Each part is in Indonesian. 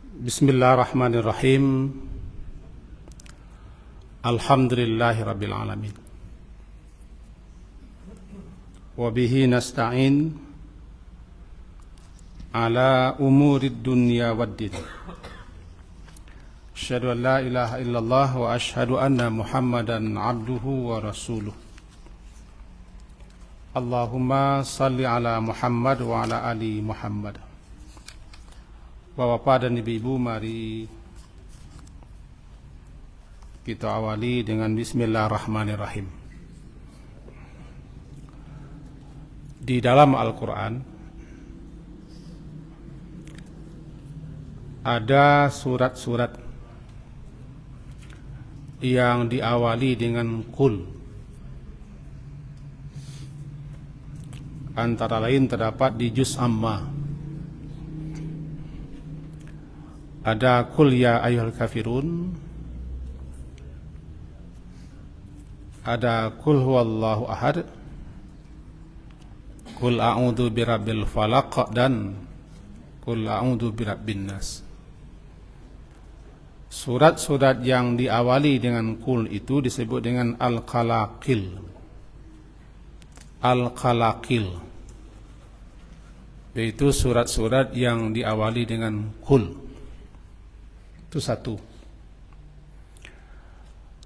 Bismillahirrahmanirrahim. Alhamdulillahirabbil alamin. Wa bihi nasta'in ala umurid dunya waddin. Asyhadu an la ilaha illallah wa asyhadu anna Muhammadan abduhu wa rasuluh. Allahumma salli ala Muhammad wa ala ali Muhammad. Bapak dan ibu-ibu, mari kita awali dengan Bismillahirrahmanirrahim. Di dalam Al-Quran ada surat-surat yang diawali dengan Qul. Antara lain terdapat di Juz Amma. Ada Qul ya ayyuhal kafirun, ada Qul huwallahu ahad, Qul a'udzu birabbil falaq, dan Qul a'udzu birabbin nas. Surat-surat yang diawali dengan Qul itu disebut dengan Al-Qalaqil. Al-Qalaqil, yaitu surat-surat yang diawali dengan Qul. Itu satu.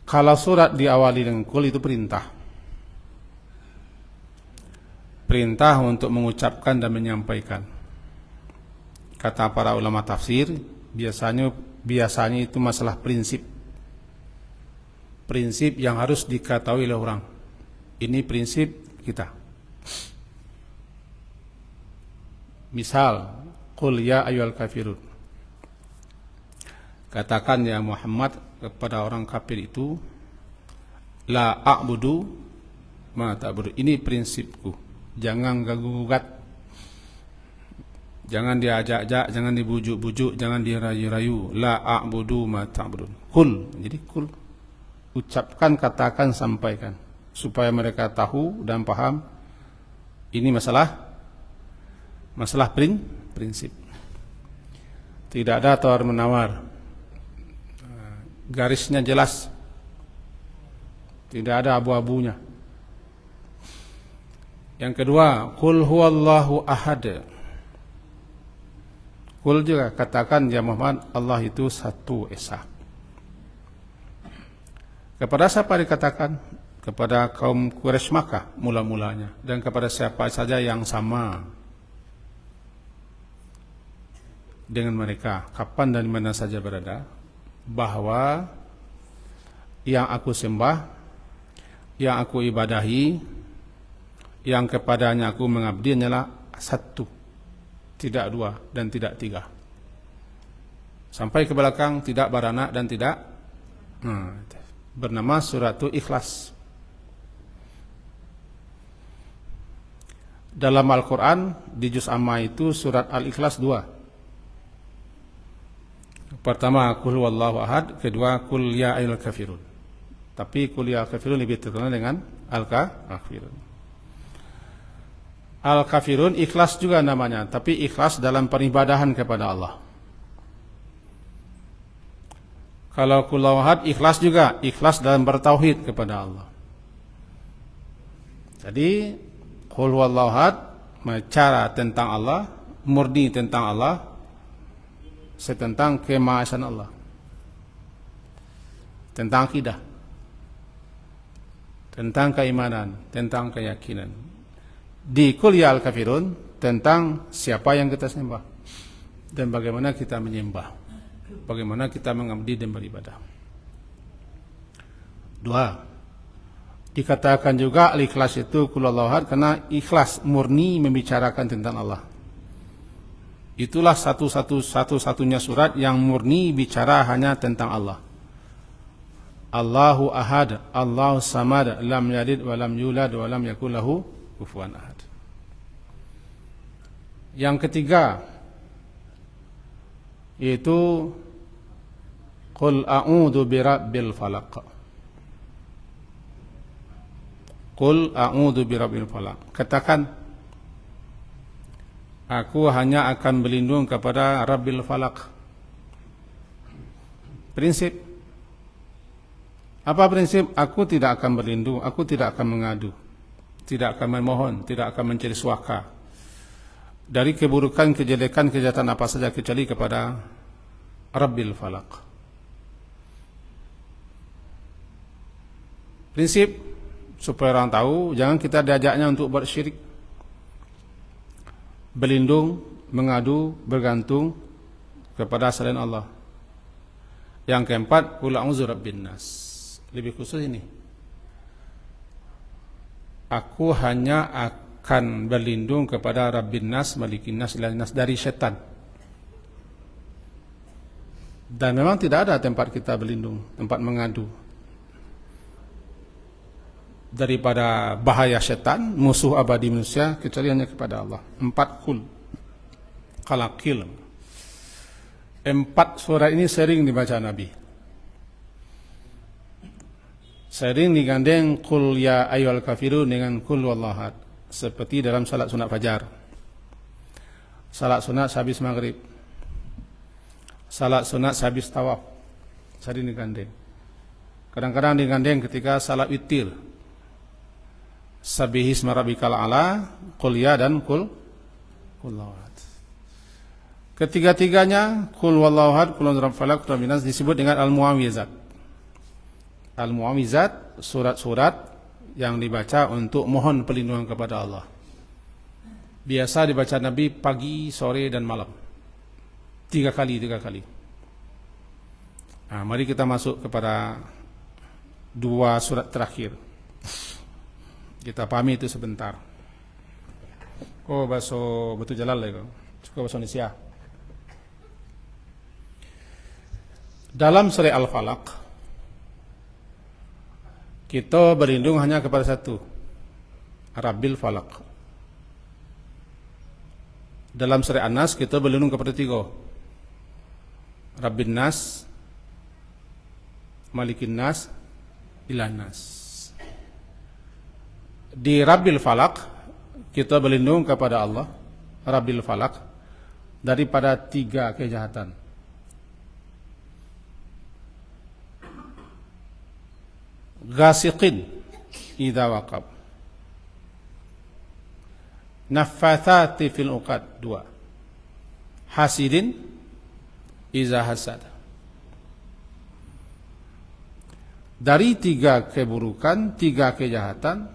Kalau surat diawali dengan Qul itu perintah. Perintah untuk mengucapkan dan menyampaikan. Kata para ulama tafsir, biasanya itu masalah prinsip. Prinsip yang harus diketahui oleh orang. Ini prinsip kita. Misal, Qul ya ayyuhal kafirun. Katakan ya Muhammad kepada orang kafir itu, la a'budu ma ta'budu. Ini prinsipku. Jangan ganggu-gugat. Jangan diajak-ajak, jangan dibujuk-bujuk, jangan dirayu-rayu. La a'budu ma ta'budun. Qul. Jadi qul. Ucapkan, katakan, sampaikan supaya mereka tahu dan paham. Ini masalah prinsip. Tidak ada tawar-menawar. Garisnya jelas, tidak ada abu-abunya. Yang kedua, Qul huwallahu ahad. Qul juga katakan ya Muhammad, Allah itu satu esa. Kepada siapa dikatakan? Kepada kaum Quraisy Makkah mula-mulanya, dan kepada siapa saja yang sama dengan mereka, kapan dan mana saja berada, bahwa yang aku sembah, yang aku ibadahi, yang kepadanya aku mengabdi adalah satu, tidak dua dan tidak tiga. Sampai ke belakang, tidak beranak dan tidak bernama suratul Ikhlas. Dalam Al-Quran di Juz Amma itu surat Al-Ikhlas 2. Pertama Qul huwallahu ahad, kedua Qul ya ayyuhal kafirun. Tapi Qul ya kafirun lebih terkenal dengan Al-Kafirun. Al-Kafirun ikhlas juga namanya, tapi ikhlas dalam peribadahan kepada Allah. Kalau Qul huwallahu ahad ikhlas juga, ikhlas dalam bertauhid kepada Allah. Jadi Qul huwallahu ahad bicara tentang Allah, murni tentang Allah, tentang kemahasan Allah, tentang akidah, tentang keimanan, tentang keyakinan. Di Qul ya al-kafirun tentang siapa yang kita sembah dan bagaimana kita menyembah, bagaimana kita mengabdi dan beribadah. Dua, dikatakan juga al-ikhlas itu Qul huwallahu ahad karena ikhlas murni membicarakan tentang Allah. Itulah satu-satunya surat yang murni bicara hanya tentang Allah. Allahu ahad, Allahu samad, lam yalid wa lam yulad wa lam yakul lahu kufuwan ahad. Yang ketiga yaitu Qul a'udzu birabbil falaq. Qul a'udzu birabbil falaq. Katakan, aku hanya akan berlindung kepada Rabbil Falaq, Prinsip. Apa prinsip? Aku tidak akan berlindung, aku tidak akan mengadu, tidak akan memohon, tidak akan mencari suaka dari keburukan, kejelekan, kejahatan apa saja kecuali kepada Rabbil Falaq. Prinsip supaya orang tahu, jangan kita diajaknya untuk buat syirik, berlindung, mengadu, bergantung kepada selain Allah. Yang keempat, qul a'udzu birabbin nas. Lebih khusus ini, aku hanya akan berlindung kepada Rabbin nas, Malikin nas, Ilahin nas, dari setan. Dan memang tidak ada tempat kita berlindung, tempat mengadu daripada bahaya setan, musuh abadi manusia, kecuali hanya kepada Allah. 4 kul, kalakil. 4 surat ini sering dibaca Nabi. Sering digandeng qul ya ayyuhal kafirun dengan qul wallahu ahad, seperti dalam salat sunat fajar, salat sunat sehabis maghrib, salat sunat sehabis tawaf, sering digandeng. Kadang-kadang digandeng ketika salat witir, Sabbihisma rabbikal a'la, qul ya dan qul wallahu ahad. Ketiga-tiganya qul wallahu ahad, qul a'udzu birabbil falaq, qul a'udzu binanas, disebut dengan al-mu'awwizat. Al-mu'awwizat, surat-surat yang dibaca untuk mohon perlindungan kepada Allah. Biasa dibaca Nabi pagi, sore dan malam. 3 kali. Nah, mari kita masuk kepada 2 surat terakhir. Kita pahami itu sebentar. Oh, bahasa betul jalal lagi. Cukup bahasa Indonesia. Dalam surah Al-Falaq, kita berlindung hanya kepada satu, Rabbil Falaq. Dalam surah An-Nas kita berlindung kepada 3, Rabbin Nas, Malikin Nas, Ilahin Nas. Di Rabbil Falaq kita berlindung kepada Allah, Rabbil Falaq, daripada 3 kejahatan. Ghasiqin idza waqab, naffathati fil uqad 2, hasidin idza hasad. Dari 3 keburukan, 3 kejahatan,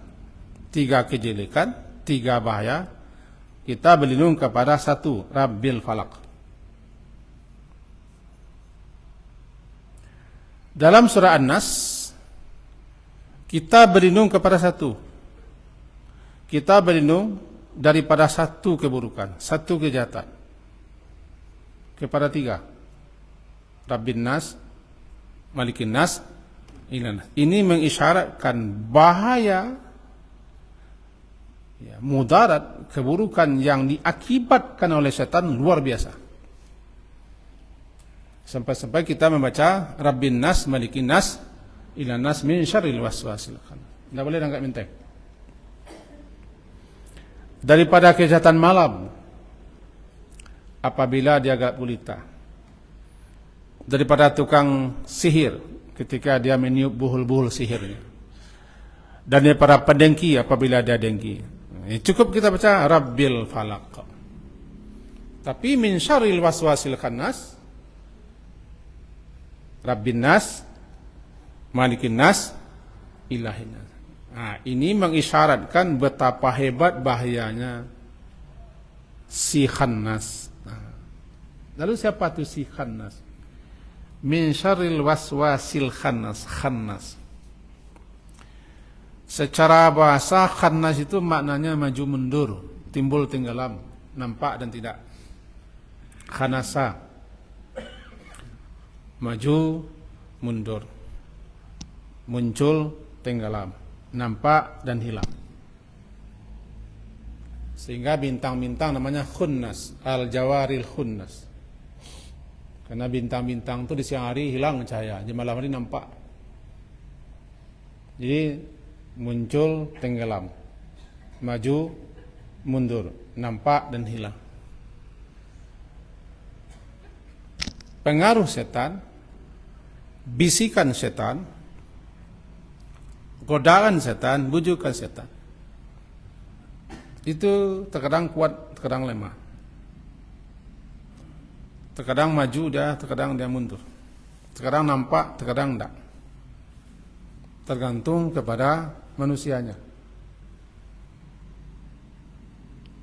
3 kejelekan, 3 bahaya, kita berlindung kepada 1, Rabbil Falaq. Dalam surah An-Nas kita berlindung kepada 1. Kita berlindung daripada 1 keburukan, 1 kejahatan, kepada 3, Rabbin Nas, Malikin Nas, Ilahin Nas. Ini mengisyaratkan bahaya, mudarat, keburukan yang diakibatkan oleh setan luar biasa. Sampai-sampai kita membaca Rabbin Nas, Malikin Nas, Ilahin Nas, min syarril waswasil khannas. Tidak boleh angkat menteng. Daripada kejahatan malam apabila dia agak gulita. Daripada tukang sihir ketika dia meniup buhul-buhul sihirnya. Dan daripada pendengki apabila dia dengki. Cukup kita baca Rabbil Falaq. Tapi min syarril waswasil khannas, Rabbin Nas, Malikin Nas, Ilahin Nas. Nah, ini mengisyaratkan betapa hebat bahayanya si khannas. Nah, lalu siapa itu si khannas? Min syarril waswasil khannas. Khannas. Secara bahasa khannas itu maknanya maju mundur, timbul tenggelam, nampak dan tidak. Khanasa, maju mundur, muncul tenggelam, nampak dan hilang. Sehingga bintang-bintang namanya khunnas, al-jawaril khunnas. Karena bintang-bintang itu di siang hari hilang cahaya, di malam hari nampak. Jadi muncul tenggelam, maju mundur, nampak dan hilang. Pengaruh setan bisikan setan, godaan setan, bujukan setan. Itu terkadang kuat, terkadang lemah. Terkadang maju dia, terkadang dia mundur. Terkadang nampak, terkadang enggak. Tergantung kepada manusianya.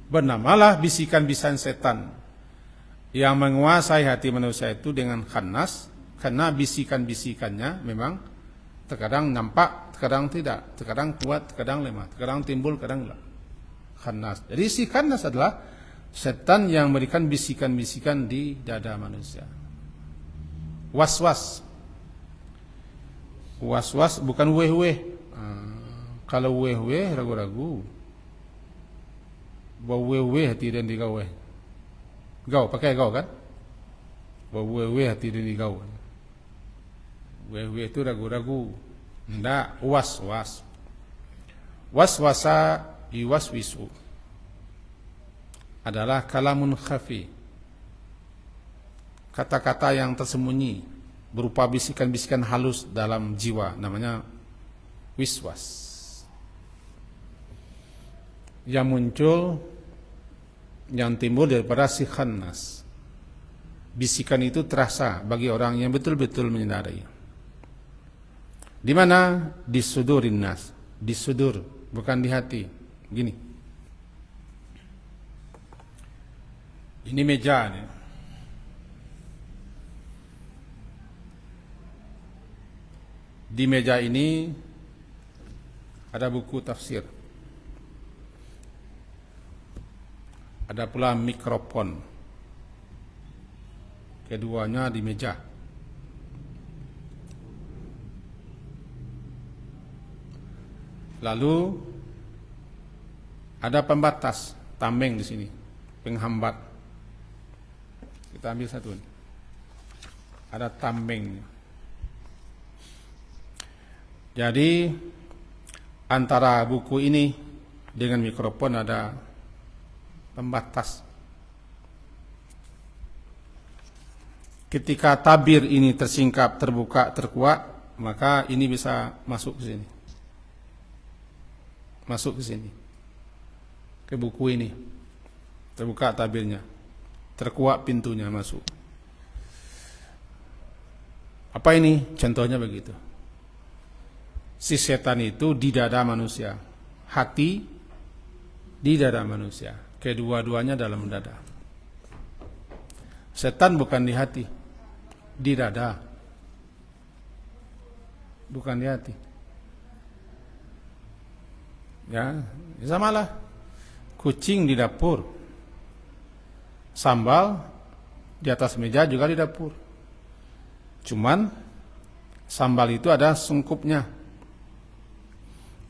Bernamalah bisikan-bisikan setan yang menguasai hati manusia itu dengan khannas, karena bisikan-bisikannya memang terkadang nampak, terkadang tidak, terkadang kuat, terkadang lemah, terkadang timbul, terkadang enggak. Khannas. Jadi si khannas adalah setan yang memberikan bisikan-bisikan di dada manusia. Was-was. Was-was bukan weh-weh. Kalau weh-weh ragu-ragu. Bawa weh-weh hati dan digau. Gau, pakai gau kan? Bawa weh-weh hati dan digau. Weh-weh itu ragu-ragu. Ndak, was-was. Was-wasa yuwaswisu adalah kalamun khafi, kata-kata yang tersembunyi berupa bisikan-bisikan halus dalam jiwa, namanya wiswas, yang muncul, yang timbul daripada si khannas. Bisikan itu terasa bagi orang yang betul-betul menyadari. Di mana? Di sudurin nas, di sudur, bukan di hati. Gini, ini meja nih. Di meja ini ada buku tafsir, ada pula mikrofon. Keduanya di meja. Lalu ada pembatas, tameng di sini, penghambat. Kita ambil satu. Ada tameng. Jadi antara buku ini dengan mikrofon ada pembatas. Ketika tabir ini tersingkap, terbuka, terkuat, maka ini bisa masuk ke sini. Masuk ke sini. Ke buku ini. Terbuka tabirnya. Terkuat pintunya masuk. Apa ini? Contohnya begitu. Si setan itu di dada manusia. Hati di dada manusia. Kedua-duanya dalam dada. Setan bukan di hati. Di dada. Bukan di hati. Ya, samalah. Kucing di dapur. Sambal di atas meja juga di dapur. Cuman sambal itu ada sungkupnya.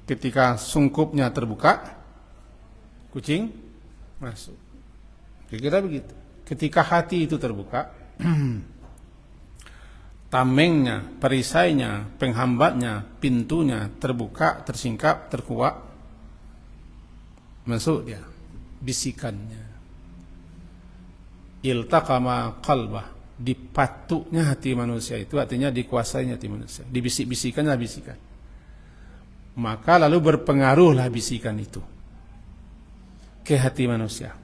Ketika sungkupnya terbuka, kucing masuk. Kira-kira begitu. Ketika hati itu terbuka, tamengnya, perisainya, penghambatnya, pintunya terbuka, tersingkap, terkuak, masuk dia, bisikannya. Iltaqama qalbah, dipatuknya hati manusia itu artinya dikuasainya hati manusia, dibisik-bisikannya bisikan. Maka lalu berpengaruhlah bisikan itu ke hati manusia.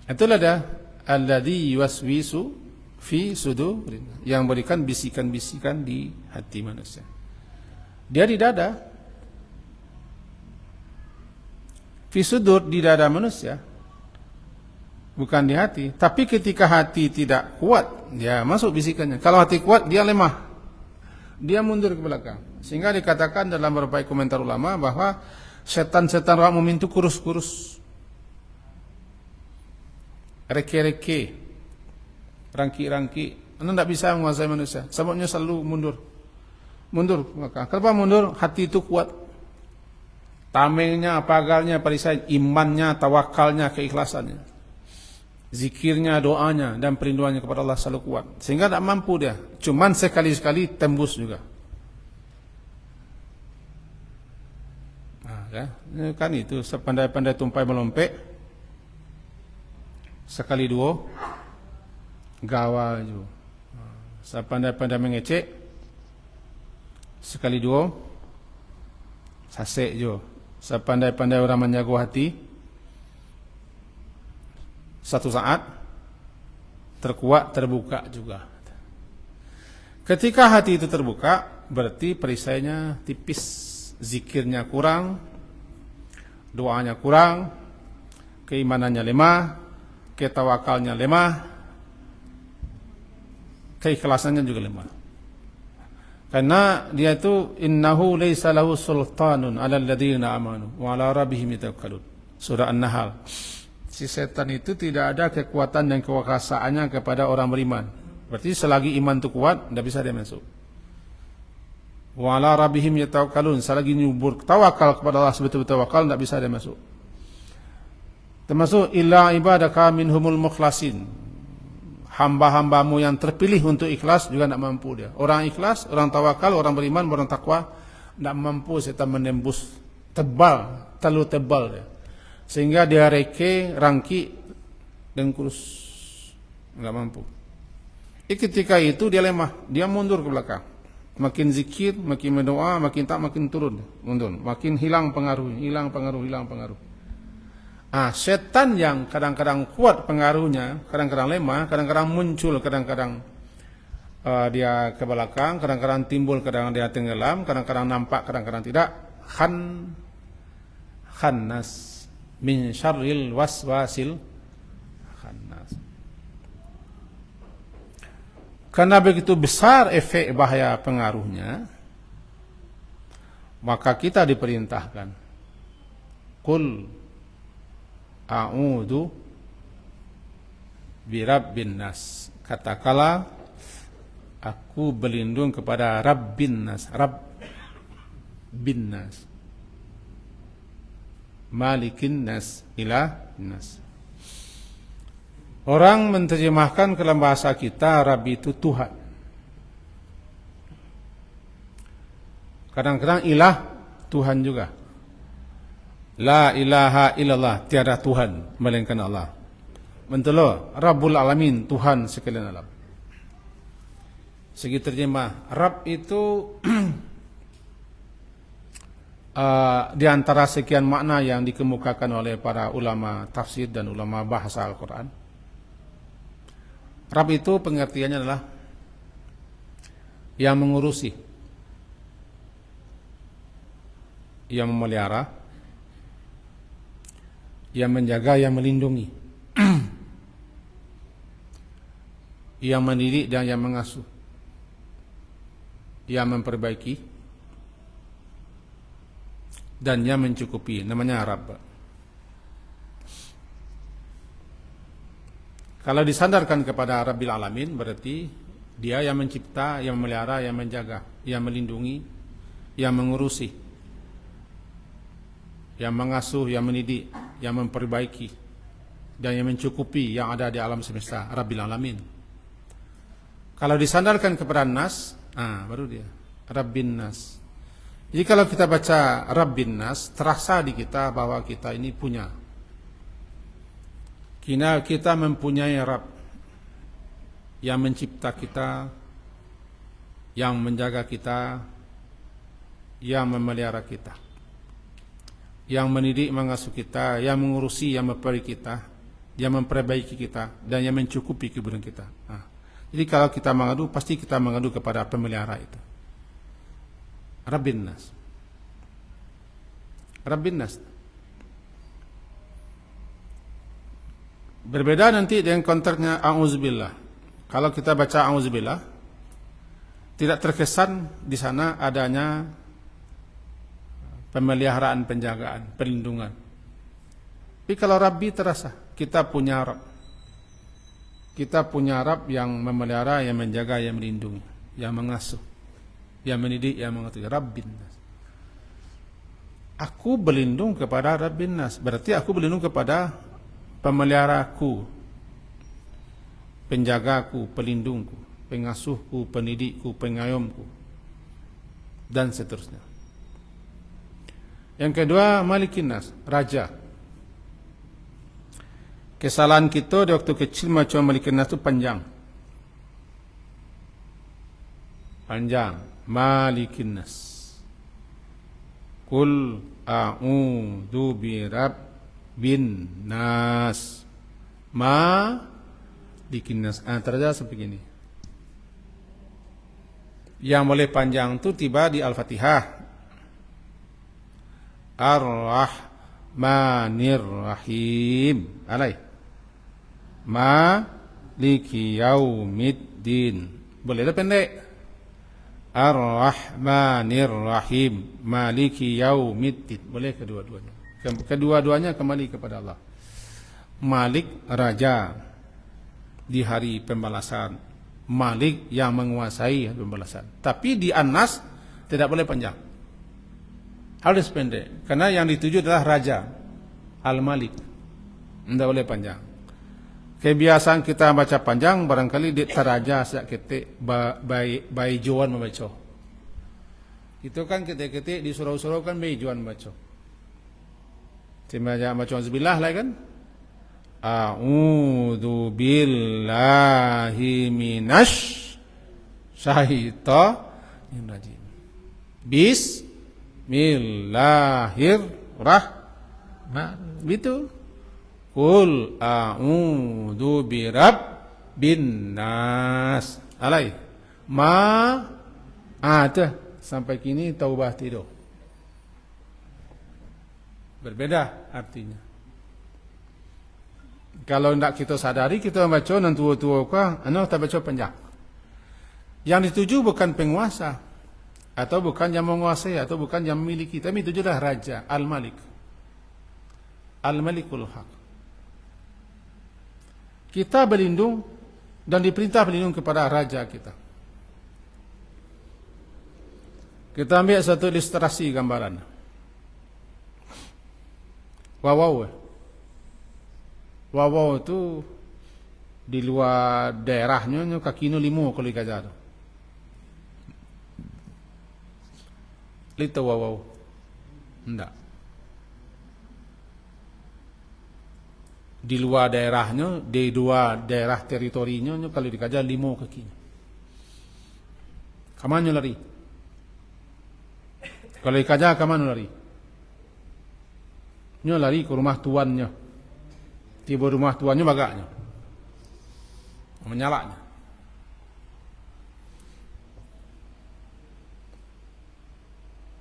Itulah dah alladzi yuwaswisu fi sudurin, yang berikan bisikan-bisikan di hati manusia. Dia di dada. Fi sudur, di dada manusia, bukan di hati. Tapi ketika hati tidak kuat, dia masuk bisikannya. Kalau hati kuat, dia lemah, dia mundur ke belakang. Sehingga dikatakan dalam berbagai komentar ulama bahwa setan-setan orang mukmin itu kurus-kurus, reke-reke, rangki-rangki. Anda tidak bisa menguasai manusia. Sebabnya selalu mundur ke belakang. Kenapa mundur? Hati itu kuat. Tamengnya, pagarnya, perisai, imannya, tawakalnya, keikhlasannya, zikirnya, doanya, dan perinduannya kepada Allah selalu kuat. Sehingga tak mampu dia. Cuman sekali-sekali tembus juga. Nah, ya. Kan itu, sepandai-pandai tumpai melompek, sekali dua, gawa juga. Sepandai-pandai mengecek, sekali dua, sasek jo. Sepandai-pandai orang menjaga hati, satu saat, terkuat, terbuka juga. Ketika hati itu terbuka, berarti perisainya tipis, zikirnya kurang, doanya kurang, keimanannya lemah, ketawakalnya lemah, keikhlasannya juga lemah. Karena dia itu innahu laisa lahu sultanun 'alal ladzina amanu wa 'ala rabbihim yatawakkalun. Surah An-Nahl. Si setan itu tidak ada kekuatan dan kekuasaannya kepada orang beriman. Berarti selagi iman itu kuat, tidak bisa dia masuk. Wa 'ala rabbihim yatawakkalun, selagi nyubur tawakal kepada Allah sebetul-betul tawakal, tidak bisa dia masuk. Termasuk illa ibadaka minhumul mukhlasin. Hamba-hambamu yang terpilih untuk ikhlas juga tidak mampu dia. Orang ikhlas, orang tawakal, orang beriman, orang takwa tidak mampu setan menembus tebal, terlalu tebal dia. Sehingga dia reke, rangki dan kurus, tidak mampu. Ketika itu dia lemah, dia mundur ke belakang. Makin zikir, makin berdoa, makin tak makin turun, mundur, makin hilang pengaruh. Setan yang kadang-kadang kuat pengaruhnya, kadang-kadang lemah, kadang-kadang muncul, kadang-kadang dia ke belakang, kadang-kadang timbul, kadang-kadang dia tenggelam, kadang-kadang nampak, kadang-kadang tidak. Khannas min syarril waswasil khannas. Karena begitu besar efek bahaya pengaruhnya, maka kita diperintahkan, Qul a'udzu birabbin nas. Katakanlah, aku berlindung kepada Rabbin nas, Rabbin nas, Malikin nas, Ilahin nas. Orang menerjemahkan ke dalam bahasa kita Rabb itu Tuhan. Kadang-kadang ilah Tuhan juga. La ilaha illallah, tiada Tuhan melainkan Allah. Mentelo, Rabbul Alamin, Tuhan sekalian alam. Segi terjemah, Rabb itu di antara sekian makna yang dikemukakan oleh para ulama tafsir dan ulama bahasa Al-Quran. Rabb itu pengertiannya adalah yang mengurusi, yang memelihara, yang menjaga, yang melindungi, yang mendidik dan yang mengasuh, yang memperbaiki, dan yang mencukupi. Namanya Rabb. Kalau disandarkan kepada Rabbil Alamin, berarti dia yang mencipta, yang memelihara, yang menjaga, yang melindungi, yang mengurusi, yang mengasuh, yang mendidik, yang memperbaiki, dan yang mencukupi yang ada di alam semesta, Rabbil Alamin. Kalau disandarkan kepada Nas, baru dia Rabbin Nas. Jadi kalau kita baca Rabbin Nas, terasa di kita bahwa kita ini punya, kita mempunyai Rabb yang mencipta kita, yang menjaga kita, yang memelihara kita, yang mendidik, mengasuh kita, yang mengurusi, yang memperbaiki kita, yang memperbaiki kita, dan yang mencukupi kebutuhan kita. Jadi kalau kita mengadu, pasti kita mengadu kepada pemelihara itu. Rabbin Nas. Rabbin Nas. Berbeda nanti dengan konteksnya A'udzubillah. Kalau kita baca A'udzubillah, tidak terkesan di sana adanya pemeliharaan, penjagaan, perlindungan. Tapi kalau Rabbi terasa, kita punya Rabb. Kita punya Rabb yang memelihara, yang menjaga, yang melindungi, yang mengasuh, yang mendidik, yang mengerti. Rabbin Nas. Aku berlindung kepada Rabbin Nas. Berarti aku berlindung kepada pemeliharaku, penjagaku, pelindungku, pengasuhku, pendidikku, pengayomku, dan seterusnya. Yang kedua, Malikin Nas, raja. Kesalahan kita di waktu kecil macam Malikin Nas itu panjang. panjang. Malikin nas. Qul a'udzu birabbin nas. Malikin nas. Terjadi seperti ini. Yang boleh panjang itu tiba di Al-Fatihah. Ar-Rahmanir Rahim. Alai. Maliki yaumiddin. Boleh dah pendek. Ar-Rahmanir Rahim. Maliki yaumiddin. Boleh kedua-duanya. Kedua-duanya kembali kepada Allah. Malik, raja di hari pembalasan. Malik yang menguasai pembalasan. Tapi di An-Nas tidak boleh panjang. Harus pendek. Karena yang dituju adalah raja. Al-Malik. Tidak boleh panjang. Kebiasaan kita baca panjang, barangkali di teraja sejak ketik bayi juan membaca. Itu kan ketik-ketik di surau-surau kan bayi juan membaca. Cuma baca Auzubillah lah kan. A'udzu billahi minasy syaithanir rajim. Bismillahirrahmanirrahim. Gitu. Qul a'udzu birabbin nas. Alai. Ada sampai kini taubah tidur. Berbeda artinya. Kalau tidak kita sadari, kita baca dan tua-tua kita baca panjang. Yang dituju bukan penguasa, atau bukan yang menguasai, atau bukan yang memiliki, tapi itu adalah raja, Al-Malik. Al-Malikul Haq. Kita berlindung dan diperintah berlindung kepada raja kita. Kita ambil satu ilustrasi gambaran. Wawau itu di luar daerahnya kaki nu limo kalau dikajar. Lita wawau. Enggak. Di luar daerahnya, di dua daerah teritorinya kalau dikajar limo kakinya. Kemana lari? Kalau dikajar kemana lari? Nya lari ke rumah tuannya. Tiba rumah tuannya bagaknya. Menyalaknya.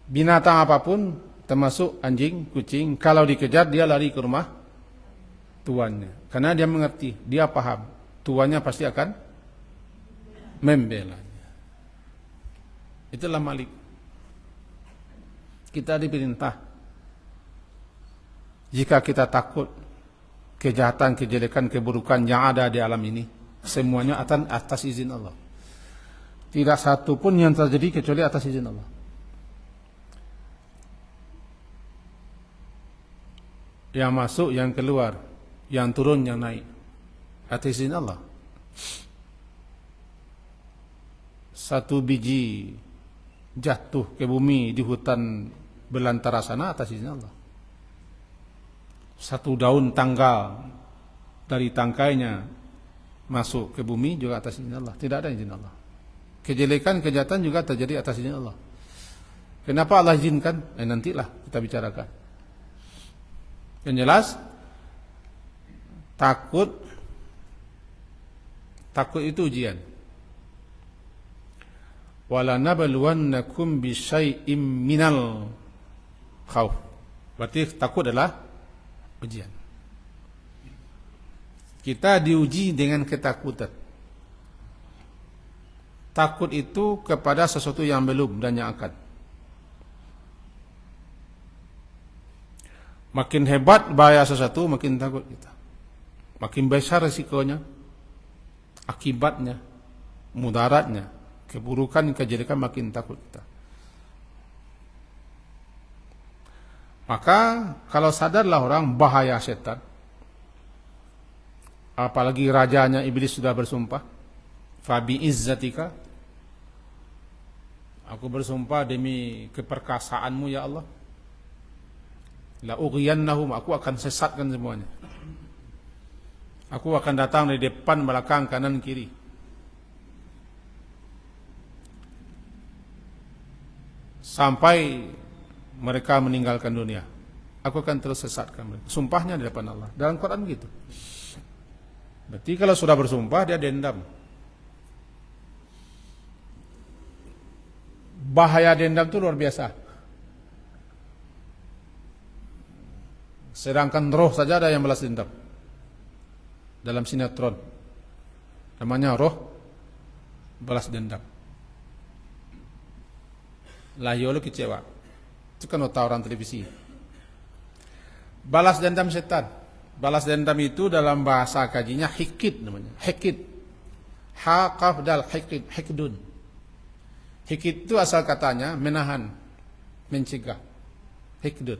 Binatang apapun, termasuk anjing, kucing, kalau dikejar dia lari ke rumah tuannya. Karena dia mengerti, dia paham. Tuannya pasti akan membelanya. Itulah Malik. Kita diperintah. Jika kita takut kejahatan, kejelekan, keburukan yang ada di alam ini, semuanya atas izin Allah. Tidak satu pun yang terjadi kecuali atas izin Allah. Yang masuk, yang keluar, yang turun, yang naik, atas izin Allah. Satu biji jatuh ke bumi di hutan belantara sana atas izin Allah. Satu daun tanggal dari tangkainya masuk ke bumi juga atas izin Allah. Tidak ada izin Allah. Kejelekan, kejahatan juga terjadi atas izin Allah. Kenapa Allah izinkan? Nantilah kita bicarakan. Yang jelas, takut itu ujian. Wala nabluwannakum bisyai'im minal khauf. Berarti takut adalah ujian. Kita diuji dengan ketakutan. Takut itu kepada sesuatu yang belum dan yang akan. Makin hebat bahaya sesuatu, makin takut kita. Makin besar risikonya, akibatnya, mudaratnya, keburukan, kejelekan, makin takut kita. Maka kalau sadarlah orang bahaya setan, apalagi rajanya iblis sudah bersumpah, fabi izzatika, aku bersumpah demi keperkasaanmu ya Allah, la ughiyannahum, aku akan sesatkan semuanya. Aku akan datang dari depan, belakang, kanan, kiri. sampai mereka meninggalkan dunia. Aku akan terus sesatkan mereka. Sumpahnya di depan Allah. Dalam Quran gitu. Berarti kalau sudah bersumpah dia dendam. Bahaya dendam itu luar biasa. Sedangkan roh saja ada yang balas dendam. Dalam sinetron namanya roh balas dendam. Lahyo lu kecewa. Itu kan otak orang televisi. Balas dendam setan. Balas dendam itu dalam bahasa kajinya hikid namanya. Hikid. Ha qaf dal hikid, hikdun. Hikid itu asal katanya menahan, mencegah. Hikdun.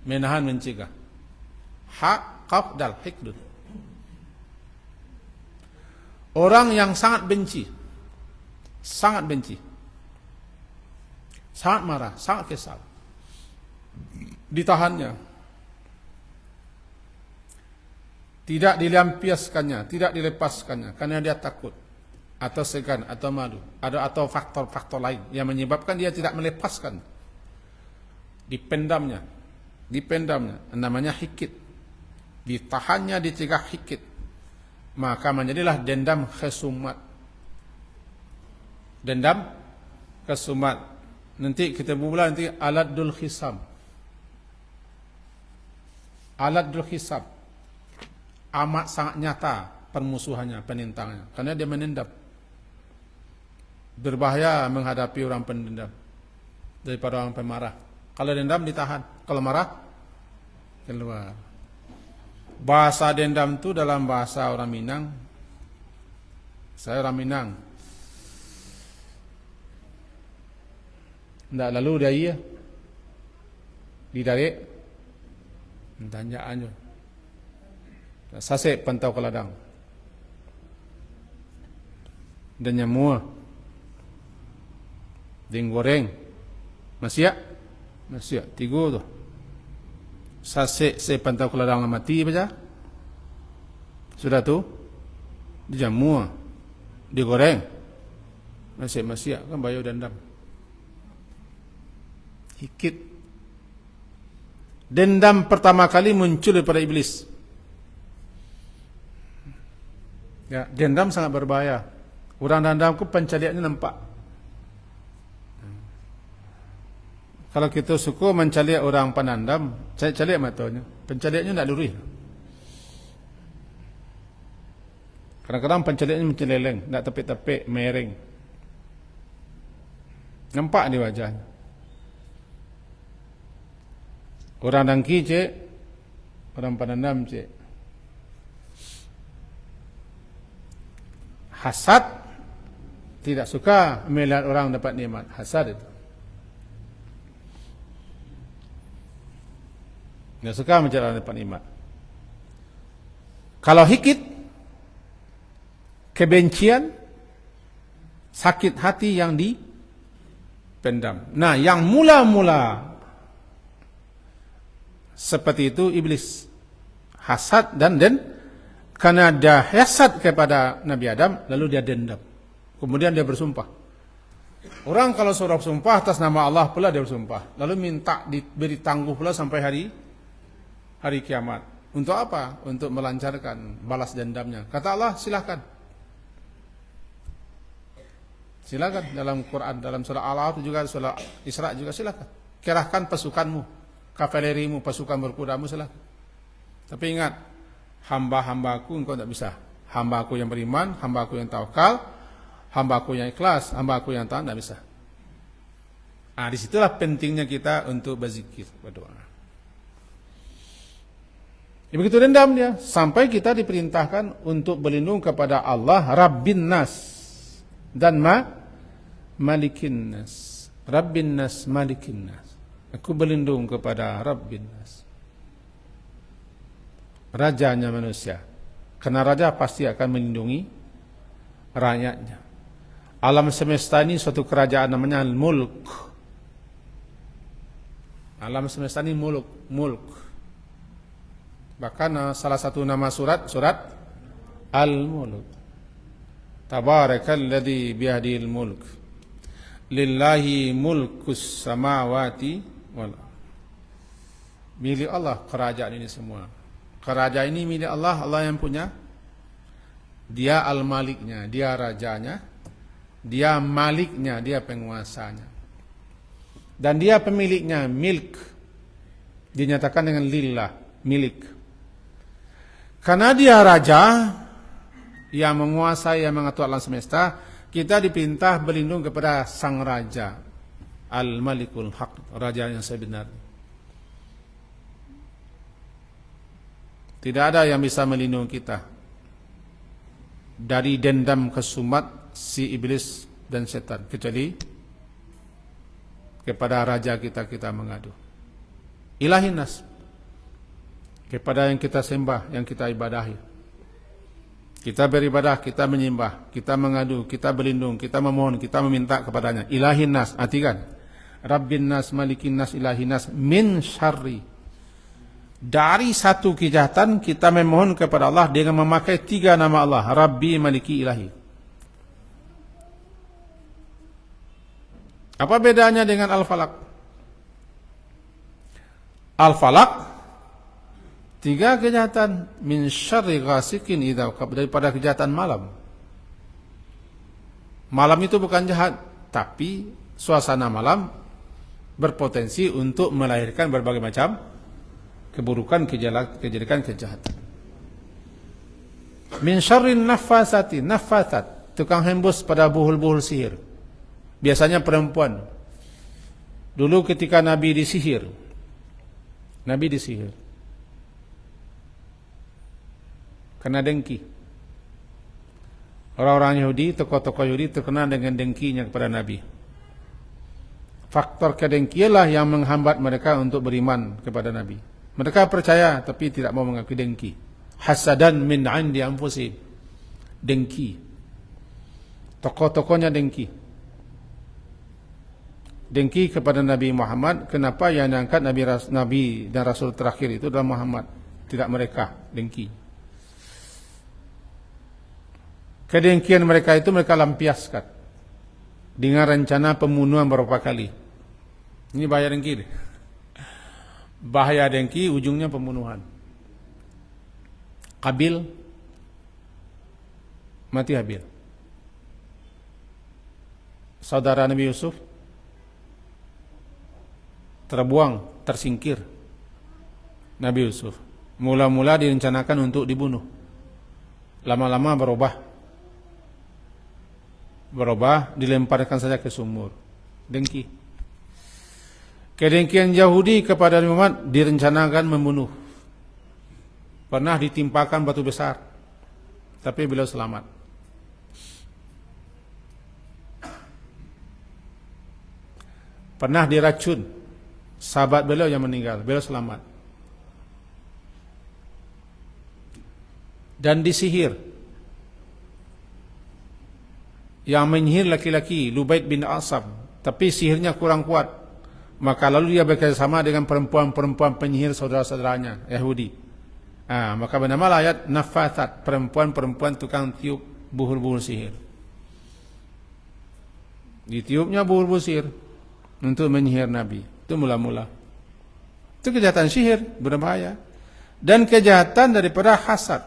Menahan, mencegah. Ha qaf dal hikdun. Orang yang sangat benci, sangat benci, sangat marah, sangat kesal, ditahannya, tidak dilampiaskannya, tidak dilepaskannya, karena dia takut, atau segan, atau malu, atau faktor-faktor lain yang menyebabkan dia tidak melepaskan, dipendamnya, namanya hikid, ditahannya, dicegah hikid. Maka menjadilah dendam kesumat. Dendam kesumat. Nanti kita bulan nanti aladul khisam. Aladul khisam. Amat sangat nyata permusuhannya, penentangannya. Karena dia menendam. Berbahaya menghadapi orang pendendam daripada orang pemarah. Kalau dendam ditahan, kalau marah keluar. Bahasa dendam itu dalam bahasa orang Minang. Saya orang Minang. Ndak lalu dia iya. Ditarik. Tanjaan je. Sasek pantau ke ladang. Dan nyamua. Ding goreng. Masih ya? Masih ya? 3 tu. Sasek pantau ke ladang mati baca. Sudah tu dijamu, digoreng. Masih kan bayu dendam. Hikid. Dendam pertama kali muncul daripada iblis. Ya, dendam sangat berbahaya. Orang dendamku pencariannya nampak. Kalau kita suka mencari orang penandam, cari matanya. Pencariannya tidak lurus. Kadang-kadang pencariannya menceleleng, tidak tepik-tepik, mereng. Nampak di wajahnya. Orang dengki cik, orang penandam cik. Hasad, tidak suka melihat orang dapat nikmat. Hasad itu. Tidak suka mencari orang dapat nikmat. Kalau hikid, kebencian, sakit hati yang dipendam. Nah, yang mula-mula seperti itu iblis. Hasad dan karena dia hasad kepada Nabi Adam, lalu dia dendam. Kemudian dia bersumpah. Orang kalau sudah bersumpah atas nama Allah pula dia bersumpah. Lalu minta diberi tangguh pula sampai hari kiamat. Untuk apa? Untuk melancarkan balas dendamnya. Kata Allah, silakan. Silakan dalam Quran, dalam surah Al-A'raf juga, surah Isra juga silakan. Kerahkan pasukanmu, kavalerimu, pasukan berkudamu silakan. Tapi ingat, hamba-hambaku engkau tidak bisa. Hambaku yang beriman, hambaku yang tawakal, hambaku yang ikhlas, hambaku yang taat tidak bisa. Nah, disitulah pentingnya kita untuk berzikir, berdoa. Ya, begitu dendam dia sampai kita diperintahkan untuk berlindung kepada Allah Rabbin Nas dan Malikin Nas. Rabbin Nas, Malikin Nas. Aku berlindung kepada Rabbin Nas, rajanya manusia. Karena raja pasti akan melindungi rakyatnya. Alam semesta ini suatu kerajaan namanya Al-Mulk. Alam semesta ini mulk. Bahkan salah satu nama surat Al-Mulk. Tabarakalladzi biyadihil mulk. Lillahi mulkus samawati wal ardh. Milik Allah kerajaan ini semua. Kerajaan ini milik Allah, Allah yang punya. Dia al-maliknya, dia rajanya, dia maliknya, dia penguasanya. Dan dia pemiliknya, milk. Dinyatakan dengan lillah, milik. Karena dia raja yang menguasai, yang mengatur alam semesta, kita dipintah berlindung kepada sang raja, al-malikul haq, raja yang sebenarnya. Tidak ada yang bisa melindungi kita dari dendam kesumat si iblis dan setan, kecuali kepada raja kita mengadu. Ilahin nas, kepada yang kita sembah, yang kita ibadahi. Kita beribadah, kita menyembah, kita mengadu, kita berlindung, kita memohon, kita meminta kepadanya. Ilahin nas, artikan Rabbin nas, malikin nas, ilahin nas, min syarri. Dari satu kejahatan kita memohon kepada Allah dengan memakai 3 nama Allah, Rabbi, Maliki, Ilahi. Apa bedanya dengan Al-Falaq? Al-Falaq 3 kejahatan, min syarri ghasikin idza waqab, daripada kejahatan malam. Malam itu bukan jahat, tapi suasana malam berpotensi untuk melahirkan berbagai macam keburukan, kejelekan, kejahatan. Min syarrin naffasati, naffasat, tukang hembus pada buhul-buhul sihir. Biasanya perempuan. Dulu ketika Nabi disihir, kena dengki. Orang-orang Yahudi, tokoh-tokoh Yahudi terkenal dengan dengkinya kepada Nabi. Faktor kedengkialah yang menghambat mereka untuk beriman kepada Nabi. Mereka percaya tapi tidak mau mengakui dengki. Hasadan min 'indi anfusihim. Dengki. Tokoh-tokohnya dengki. Dengki kepada Nabi Muhammad. Kenapa yang diangkat Nabi dan Rasul terakhir itu adalah Muhammad, tidak mereka, dengki. Kedengkian mereka itu mereka lampiaskan dengan rencana pembunuhan beberapa kali. Ini bahaya dengki. Bahaya dengki ujungnya pembunuhan. Qabil mati Habil. Saudara Nabi Yusuf terbuang, tersingkir. Nabi Yusuf mula-mula direncanakan untuk dibunuh. Lama-lama berubah, dilemparkan saja ke sumur. Dengki. Kedengkian Yahudi kepada Nabi Muhammad direncanakan membunuh. Pernah ditimpakan batu besar, tapi beliau selamat. Pernah diracun, sahabat beliau yang meninggal, beliau selamat. Dan disihir. Yang menyihir laki-laki, Lubaid bin Asam, tapi sihirnya kurang kuat. Maka lalu dia bekerjasama dengan perempuan-perempuan penyihir saudara-saudaranya Yahudi. Maka bernama ayat Nafathat, perempuan-perempuan tukang tiup buhul-buhul sihir. Ditiupnya buhul-buhul sihir untuk menyihir Nabi. Itu mula-mula. Itu kejahatan sihir, berbahaya. Dan kejahatan daripada hasad.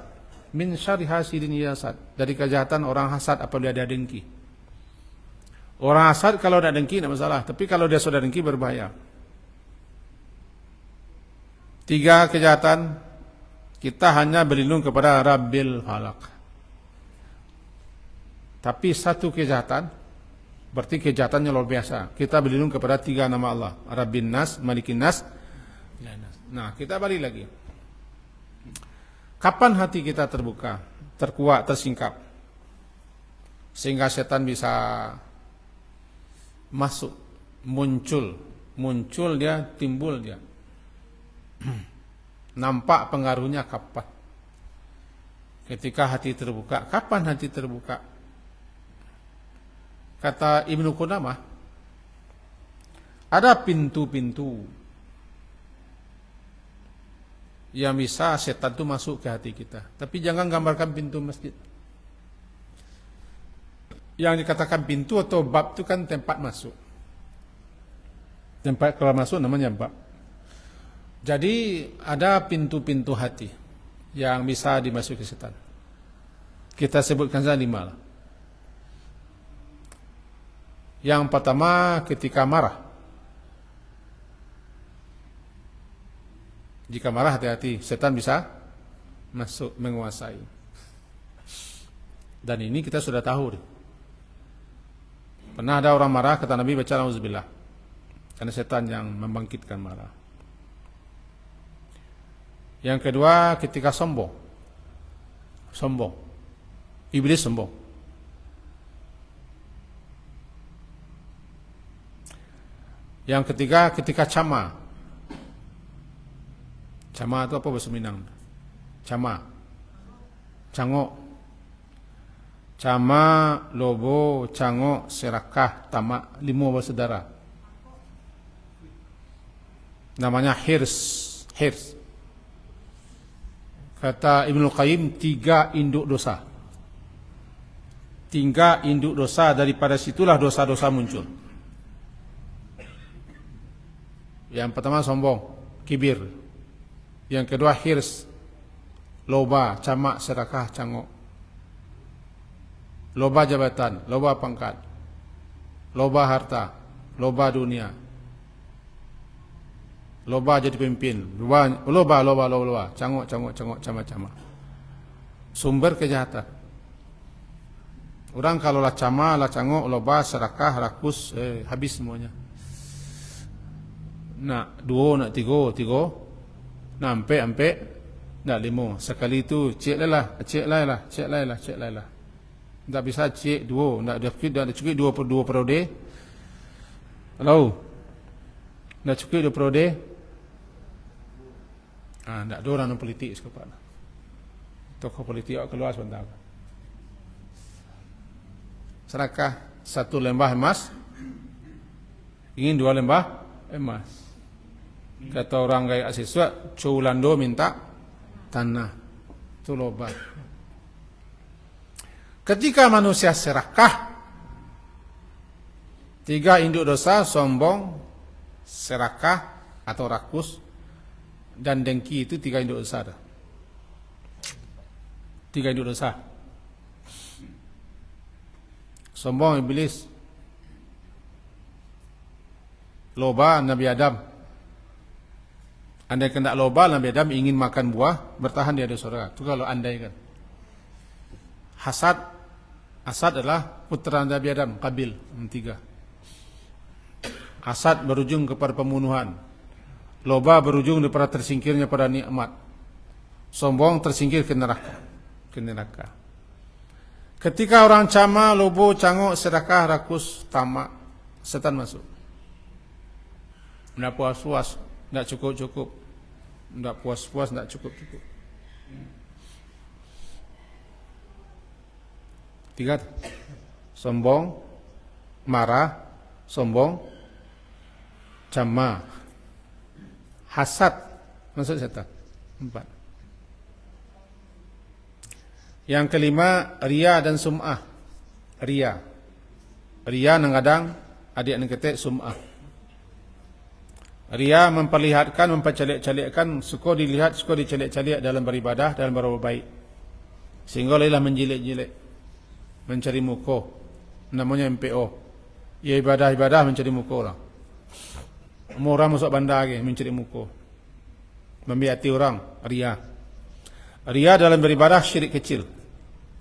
Min syarri hasidin yasad. Dari kejahatan orang hasad apabila dia dengki. Orang hasad kalau tidak dengki tidak masalah, tapi kalau dia sudah dengki berbahaya. 3 kejahatan, kita hanya berlindung kepada Rabbil Falaq. Tapi 1 kejahatan, berarti kejahatannya luar biasa. Kita berlindung kepada 3 nama Allah, Rabbin Nas, Malikin Nas. Nah, kita balik lagi. Kapan hati kita terbuka, terkuat, tersingkap, sehingga setan bisa masuk, muncul dia, timbul dia. Nampak pengaruhnya kapan? Ketika hati terbuka. Kapan hati terbuka? Kata Ibnu Qudamah, ada pintu-pintu yang bisa setan itu masuk ke hati kita. Tapi jangan gambarkan pintu masjid. Yang dikatakan pintu atau bab itu kan tempat masuk. Tempat keluar masuk namanya bab. Jadi ada pintu-pintu hati yang bisa dimasuki setan. Kita sebutkan saja 5 lah. Yang pertama ketika marah. Jika marah hati-hati, setan bisa masuk menguasai. Dan ini kita sudah tahu. Pernah ada orang marah, kata Nabi baca auzubillah. Karena setan yang membangkitkan marah. Yang kedua ketika sombong. Sombong. Iblis sombong. Yang ketiga ketika cama. Cama itu apa bahasa Minang? Cama. Cangok. Cama, lobo, cangok, serakah, tamak, 5 bersaudara. Namanya hirs. Hirs. Kata Ibnu Qayyim 3 induk dosa. 3 induk dosa, daripada situlah dosa-dosa muncul. Yang pertama sombong, kibir. Yang kedua hirs, loba, camak, serakah, cangok. Loba jabatan, loba pangkat, loba harta, loba dunia, loba jadi pemimpin, loba, cangok, cama. Sumber kejahatan. Orang kalau lah cama, lah cangok, loba, serakah, rakus, habis semuanya. Nak 2, nak 3, nak ampe, nak 5. Sekali itu cek lah. Tak bisa cek 2, tak cukup 2 periode. Halo. Tak cukup 2 periode. Tak ada orang politik sekarang. Tokoh politik keluar sebentar. Serakah 1 lembah emas, ingin 2 lembah emas. Kata orang gaya siswa, Culando minta tanah. Itu loba. Ketika manusia serakah, 3 induk dosa, sombong, serakah atau rakus, dan dengki, itu 3 induk dosa. 3 induk dosa. Sombong iblis, loba Nabi Adam. Andai kena loba Nabi Adam ingin makan buah, bertahan di surga. Itu kalau andai kan. Hasad adalah putra Nabi Adam, Qabil, 3. Hasad berujung kepada pembunuhan. Loba berujung kepada tersingkirnya pada nikmat. Sombong tersingkir ke neraka. Ketika orang cama, lobo, cangok, sedekah, rakus, tamak, setan masuk. Tidak puas-puas, tidak cukup-cukup. Tidak puas-puas, tidak cukup-cukup. 3. Sombong, marah, sombong, cama, hasad, masuk setan. 4. Yang kelima, ria dan sum'ah. Ria nangadang, adik nengketek sum'ah. Ria memperlihatkan, mempercaliak-caliakkan, suka dilihat, suka dicaliak-caliak dalam beribadah, dalam berbuat baik. Sehingga lelah menjilik-jilik, mencari muka. Namanya MPO. Ya ibadah-ibadah mencari muka orang. Orang masuk bandar lagi, mencari muka. Membiati orang, ria. Ria dalam beribadah syirik kecil.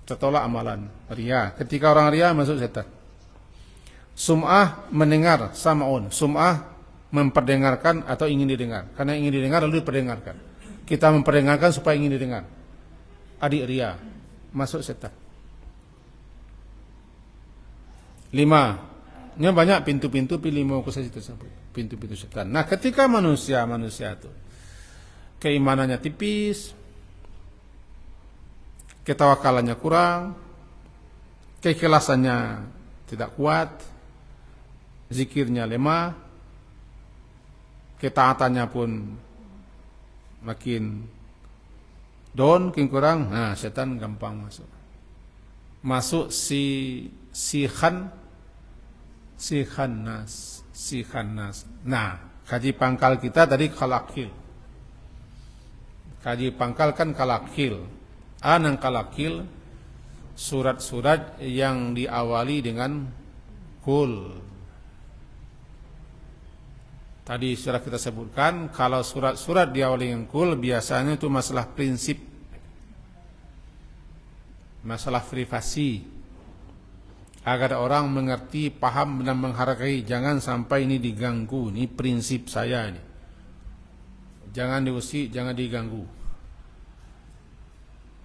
Tertolak amalan. Ria. Ketika orang ria masuk setan. Sum'ah mendengar, sama'un. Sum'ah memperdengarkan atau ingin didengar. Karena ingin didengar lalu diperdengarkan. Kita memperdengarkan supaya ingin didengar. Adik ria. Masuk setan. 5. Ini banyak pintu-pintu, pilih 5 ke situ tersebut. Pintu-pintu setan. Nah, ketika manusia itu keimanannya tipis, ketawakalannya kurang, keikhlasannya tidak kuat, zikirnya lemah, ketaatannya pun makin down, makin kurang, nah setan gampang masuk. Masuk si si khannas. Nah, kaji pangkal kita tadi kalakil. Kaji pangkal kan kalakil. Anang kalakil surat-surat yang diawali dengan kul. Tadi sudah kita sebutkan kalau surat-surat diawali dengan kul biasanya itu masalah prinsip, masalah privasi, agar orang mengerti, paham dan menghargai. Jangan sampai ini diganggu, ini prinsip saya ini. Jangan diusik, jangan diganggu.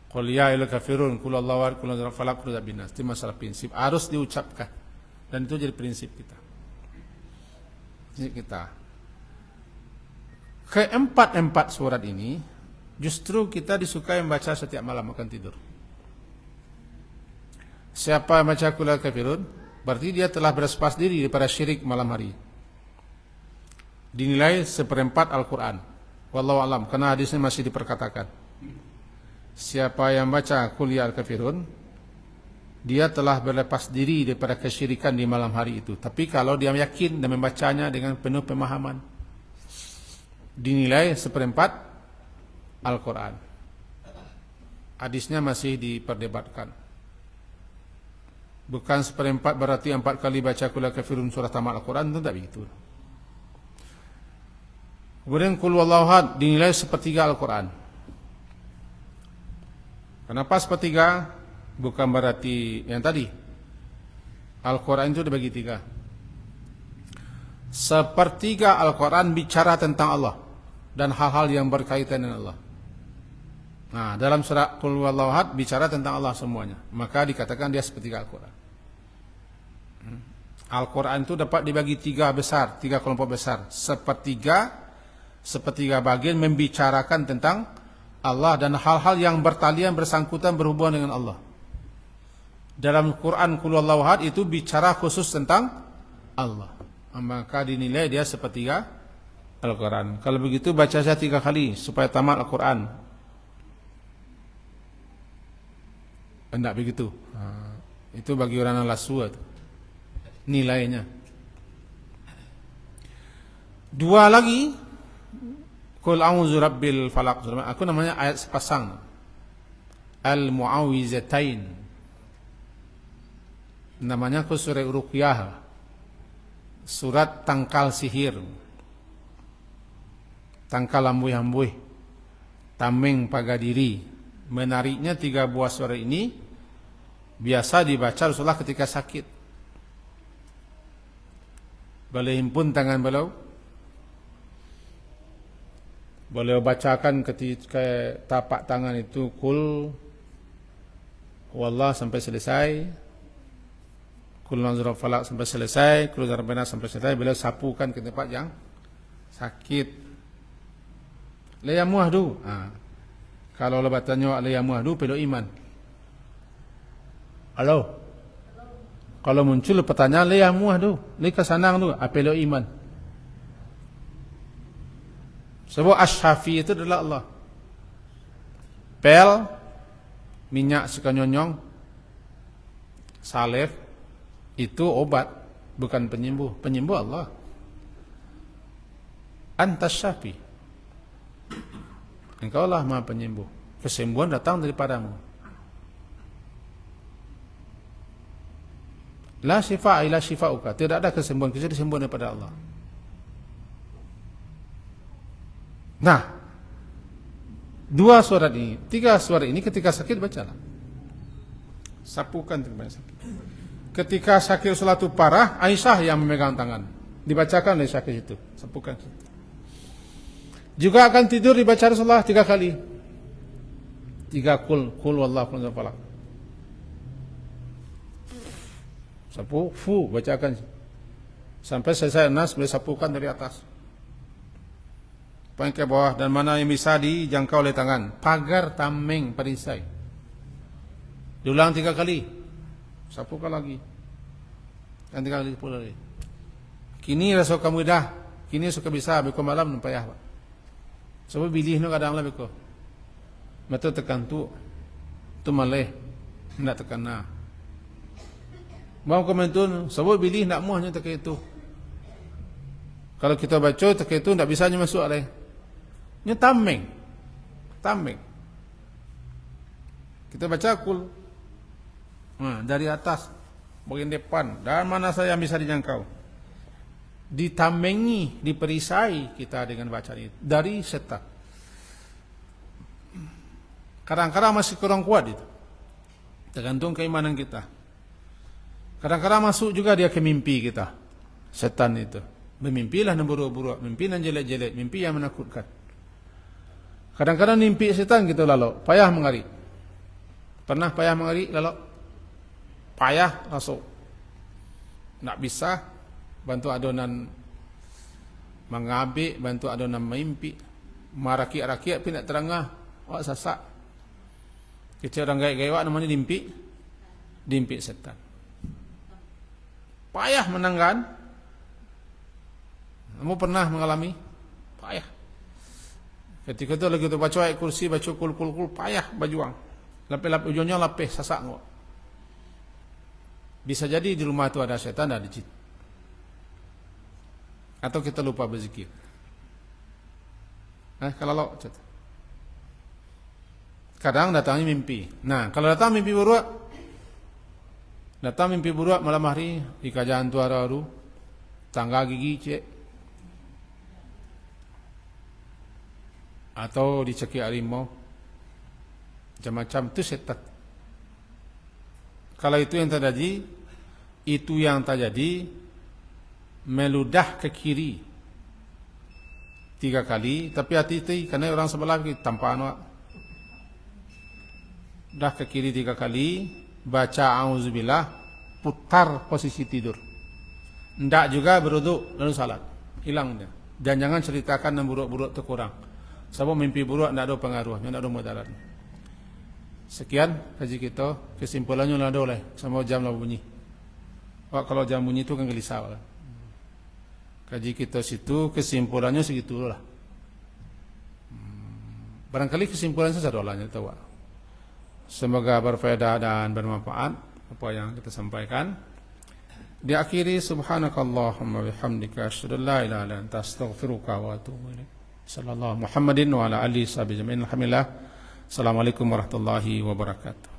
Qul ya ayyuhal kafirun, qul Allahu ahad, qul huwallahu ahad, falaq, qul a'udzu binas. Itu masalah prinsip, harus diucapkan. Dan itu jadi prinsip kita. Prinsip kita. Keempat surat ini justru kita disukai membaca setiap malam akan tidur. Siapa yang baca qul ya ayyuhal kafirun, berarti dia telah berlepas diri daripada syirik malam hari. Dinilai seperempat Al-Quran. Wallahu alam, karena hadisnya masih diperkatakan. Siapa yang baca qul ya ayyuhal kafirun, dia telah berlepas diri daripada kesyirikan di malam hari itu. Tapi kalau dia yakin dan membacanya dengan penuh pemahaman, dinilai seperempat Al-Quran. Hadisnya masih diperdebatkan. Bukan seperempat berarti 4 kali baca qul ya ayyuhal kafirun surah tamat Al-Quran, itu tidak begitu. Kemudian qul huwallahu ahad dinilai sepertiga Al-Quran. Kenapa sepertiga? Bukan berarti yang tadi. Al-Quran itu dibagi 3. Sepertiga Al-Quran bicara tentang Allah dan hal-hal yang berkaitan dengan Allah. Nah, dalam surah qul huwallahu ahad bicara tentang Allah semuanya. Maka dikatakan dia sepertiga Al-Quran. Al-Quran itu dapat dibagi 3 besar, 3 kelompok besar. Sepertiga bagian membicarakan tentang Allah dan hal-hal yang bertalian bersangkutan berhubungan dengan Allah. Dalam Quran qul huwallahu ahad itu bicara khusus tentang Allah. Maka dinilai dia sepertiga Al-Quran. Kalau begitu baca saja 3 kali supaya tamat Al-Quran. Tidak begitu. Itu bagi orang lasu itu nilainya. 2 lagi qul a'udzu rabbil falaq. Aku namanya ayat sepasang. Al-Mu'awwizatain. Namanya surah Ruqyah. Surat tangkal sihir. Tangkal ambuih-ambuih. Tameng pagadiri. Menariknya 3 buah surah ini biasa dibaca Rasulullah ketika sakit. Boleh himpun tangan beliau bacakan ketika tapak tangan itu qul huwallahu sampai selesai, qul a'udzu falaq sampai selesai, qul a'udzu sampai selesai. Beliau sapukan ke tempat yang sakit. La yamuhdu. Kalau lebatannya la yamuhdu pelo iman. Halo. Kalau muncul pertanyaan la yamuhdu, li kesanang tu apelo iman. Sebab Asy-Syafi itu adalah Allah. Pel, minyak suka nyonyong, salep, itu obat, bukan penyembuh. Penyembuh Allah. Antas Syafi. Engkau lah Maha Penyembuh. Kesembuhan datang daripadamu. La syifa illa syifauka. Tidak ada kesembuhan kecuali kesembuhan daripada Allah. Nah, 2 surat ini, 3 surat ini ketika sakit bacalah. Sapukan terima sakit. Ketika sakit Rasulullah itu parah, Aisyah yang memegang tangan. Dibacakan oleh sakit itu. Sapukan. Juga akan tidur dibaca Rasulullah 3 kali. 3 qul wallahu falaq. Sapu, bacakan. Sampai selesai Nas, boleh sapukan dari atas. Sampai ke bawah. Dan mana yang bisa dijangkau oleh tangan. Pagar, tameng, perisai. Diulang 3 kali. Sapukan lagi. Dan 3 kali pula lagi. Kini rasa kamu dah. Kini suka bisa. Beko malam nampak ya. Sebab bilih nu kadang lah beko. Mata tekan tu. Tu malih. Tidak tekan nah. Mau komentar, sebab pilih nak muahnya tak itu. Kalau kita baca tak itu tak bisa masuk ada. Nya tameng. Kita baca kul. Dari atas bagian depan dan mana saja yang bisa dijangkau. Ditamengi, diperisai kita dengan bacaan itu dari setan. Kadang-kadang masih kurang kuat itu. Tergantung keimanan kita. Kadang-kadang masuk juga dia ke mimpi kita. Setan itu. Bermimpilah yang buruk-buruk, mimpi yang jelek-jelek, mimpi yang menakutkan. Kadang-kadang mimpi setan gitu lalu, payah mengari. Pernah payah mengari lalu? Payah masuk. Nak bisa bantu adonan mengabik, bantu adonan mimpi. Marakiat-rakiat pun nak terangah, awak sasak. Kita orang gaya-gaya namanya dimpi setan. Payah menangkan. Kamu pernah mengalami? Payah. Ketika itu lagi tu baca ayat kursi, baca kul, payah berjuang. Lapis ujungnya lapis sasak ngok. Bisa jadi di rumah itu ada setan, ada jin. Atau kita lupa berzikir. Kalau lo, kadang datangnya mimpi. Nah, kalau datang mimpi buruk, malam hari di kerajaan tuara ru, tangga gigi cek, atau dicekik harimau, macam-macam itu setan. Kalau itu yang terjadi, meludah ke kiri 3 kali, tapi hati-hati karena orang sebelah tanpa anak. Dah ke kiri 3 kali, baca auzubillah, putar posisi tidur. Ndak juga berwudu lalu salat. Hilang dia. Dan jangan ceritakan yang buruk-buruk itu kurang. Sebab mimpi buruk ndak ada pengaruhnya, ndak ada mudarat. Sekian kaji kita, kesimpulannya lah oleh sama jam lah bunyi. Kalau jam bunyi itu kan gelisah lah. Kaji kita situ kesimpulannya segitulah. Barangkali kesimpulannya saja dolanya tahu. Semoga berfaedah dan bermanfaat apa yang kita sampaikan. Diakhiri subhanakallahumma bihamdika asyhadu an la ilaha illa anta astaghfiruka wa atubu ilaik. Sallallahu Muhammadin wa ala alihi sahbihi ajma'in. Alhamdulillah. Assalamualaikum warahmatullahi wabarakatuh.